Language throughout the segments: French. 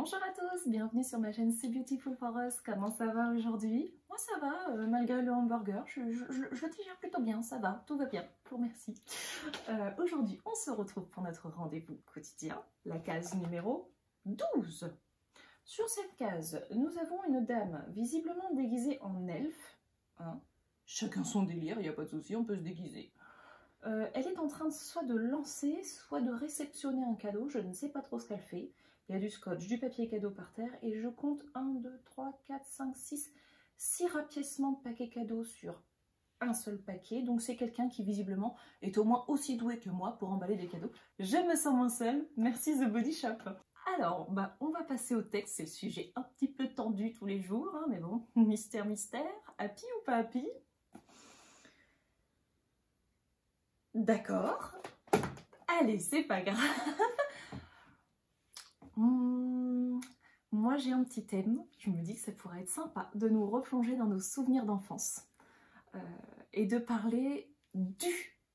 Bonjour à tous, bienvenue sur ma chaîne C'est Beautiful for Us. Comment ça va aujourd'hui? Moi ça va, malgré le hamburger, je le digère plutôt bien, ça va, tout va bien, je vous remercie. Aujourd'hui, on se retrouve pour notre rendez-vous quotidien, la case numéro 12. Sur cette case, nous avons une dame visiblement déguisée en elfe. Hein. Chacun son délire, il n'y a pas de souci, on peut se déguiser. Elle est en train soit de lancer, soit de réceptionner un cadeau, je ne sais pas trop ce qu'elle fait. Il y a du scotch, du papier cadeau par terre et je compte 1, 2, 3, 4, 5, 6 rapiècements de paquets cadeaux sur un seul paquet. Donc c'est quelqu'un qui visiblement est au moins aussi doué que moi pour emballer des cadeaux. Je me sens moins seule, merci The Body Shop. Alors, on va passer au texte, c'est le sujet un petit peu tendu tous les jours, hein, mais bon, mystère, mystère, happy ou pas happy? D'accord, allez, c'est pas grave. Moi j'ai un petit thème, je me dis que ça pourrait être sympa de nous replonger dans nos souvenirs d'enfance et de parler du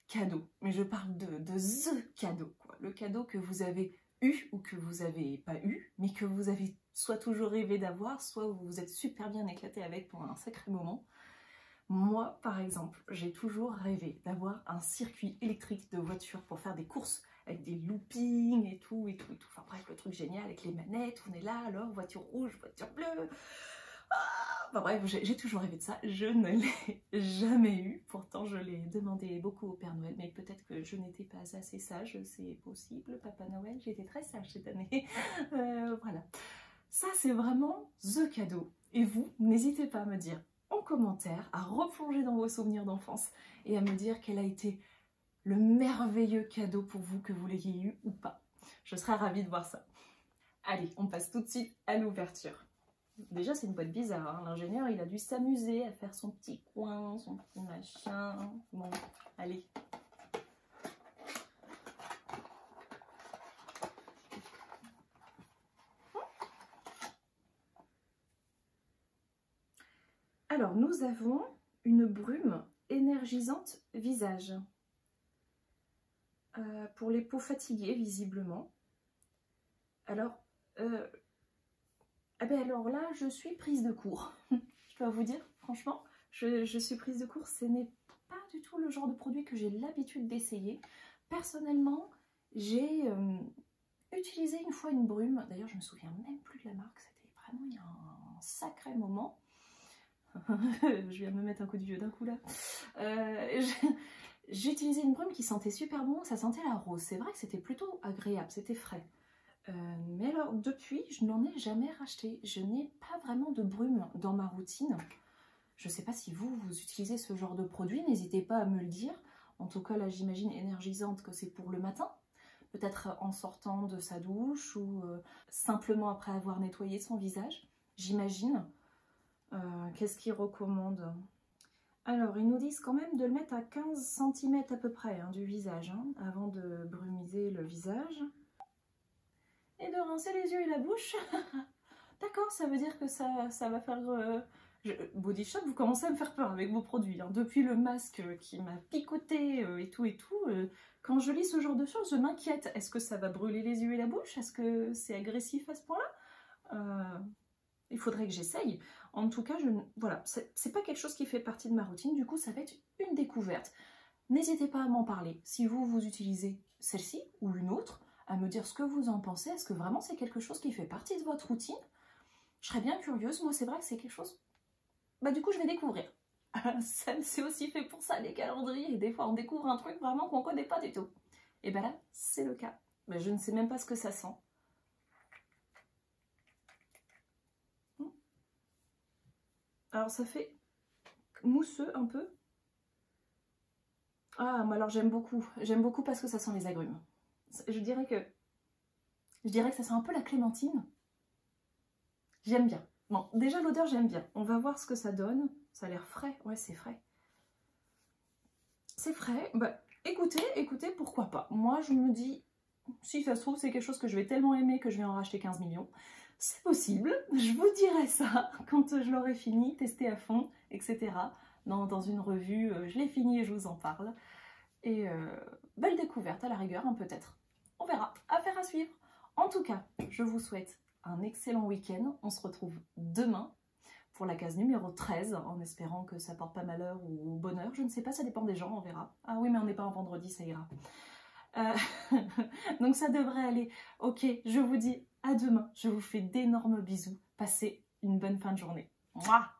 cadeau, mais je parle de the cadeau, quoi. Le cadeau que vous avez eu ou que vous n'avez pas eu, mais que vous avez soit toujours rêvé d'avoir, soit vous vous êtes super bien éclaté avec pendant un sacré moment. Moi, par exemple, j'ai toujours rêvé d'avoir un circuit électrique de voiture pour faire des courses avec des loopings et tout, et tout, et tout. Enfin bref, le truc génial avec les manettes, on est là, alors voiture rouge, voiture bleue. Enfin bref, j'ai toujours rêvé de ça. Je ne l'ai jamais eu. Pourtant, je l'ai demandé beaucoup au Père Noël, mais peut-être que je n'étais pas assez sage, c'est possible. Papa Noël, j'étais très sage cette année. Voilà. Ça, c'est vraiment the cadeau. Et vous, n'hésitez pas à me dire en commentaire, à replonger dans vos souvenirs d'enfance et à me dire quel a été le merveilleux cadeau pour vous, que vous l'ayez eu ou pas. Je serais ravie de voir ça. Allez, on passe tout de suite à l'ouverture. Déjà, c'est une boîte bizarre. Hein. L'ingénieur, il a dû s'amuser à faire son petit coin, son petit machin. Bon, allez. Alors, nous avons une brume énergisante visage. Pour les peaux fatiguées, visiblement. Alors, alors là, je suis prise de court. Je dois vous dire, franchement, je suis prise de court. Ce n'est pas du tout le genre de produit que j'ai l'habitude d'essayer. Personnellement, j'ai utilisé une fois une brume. D'ailleurs, je ne me souviens même plus de la marque. C'était vraiment il y a un sacré moment. Je viens de me mettre un coup de vieux d'un coup là. J'ai utilisé une brume qui sentait super bon, ça sentait la rose. C'est vrai que c'était plutôt agréable, c'était frais. Mais alors depuis, je n'en ai jamais racheté. Je n'ai pas vraiment de brume dans ma routine. Je ne sais pas si vous utilisez ce genre de produit, n'hésitez pas à me le dire. En tout cas là, j'imagine énergisante que c'est pour le matin. Peut-être en sortant de sa douche ou simplement après avoir nettoyé son visage, j'imagine. Qu'est-ce qu'ils recommandent? Alors, ils nous disent quand même de le mettre à 15 cm à peu près hein, du visage, hein, avant de brumiser le visage. Et de rincer les yeux et la bouche. D'accord, ça veut dire que ça va faire... Body Shop, vous commencez à me faire peur avec vos produits. Hein. Depuis le masque qui m'a picoté et tout, quand je lis ce genre de choses, je m'inquiète. Est-ce que ça va brûler les yeux et la bouche? Est-ce que c'est agressif à ce point-là? Il faudrait que j'essaye. En tout cas, voilà, c'est pas quelque chose qui fait partie de ma routine. Du coup, ça va être une découverte. N'hésitez pas à m'en parler. Si vous utilisez celle-ci ou une autre, à me dire ce que vous en pensez. Est-ce que vraiment c'est quelque chose qui fait partie de votre routine? Je serais bien curieuse. Moi, c'est vrai que c'est quelque chose... du coup, je vais découvrir. C'est aussi fait pour ça, les calendriers. Et des fois, on découvre un truc vraiment qu'on connaît pas du tout. Et ben là, c'est le cas. Je ne sais même pas ce que ça sent. Alors ça fait mousseux un peu. Ah, moi alors j'aime beaucoup parce que ça sent les agrumes. Je dirais que ça sent un peu la clémentine. J'aime bien. Bon, déjà l'odeur j'aime bien. On va voir ce que ça donne. Ça a l'air frais. Ouais, c'est frais. C'est frais. Écoutez, pourquoi pas. Moi je me dis, si ça se trouve c'est quelque chose que je vais tellement aimer que je vais en racheter 15 millions. C'est possible, je vous dirai ça quand je l'aurai fini, testé à fond, etc. Dans une revue, je l'ai fini et je vous en parle. Et belle découverte à la rigueur, hein, peut-être. On verra, affaire à suivre. En tout cas, je vous souhaite un excellent week-end. On se retrouve demain pour la case numéro 13, en espérant que ça porte pas malheur ou bonheur. Je ne sais pas, ça dépend des gens, on verra. Ah oui, mais on n'est pas un vendredi, ça ira. Donc ça devrait aller. Ok, je vous dis à demain. Je vous fais d'énormes bisous. Passez une bonne fin de journée. Mouah.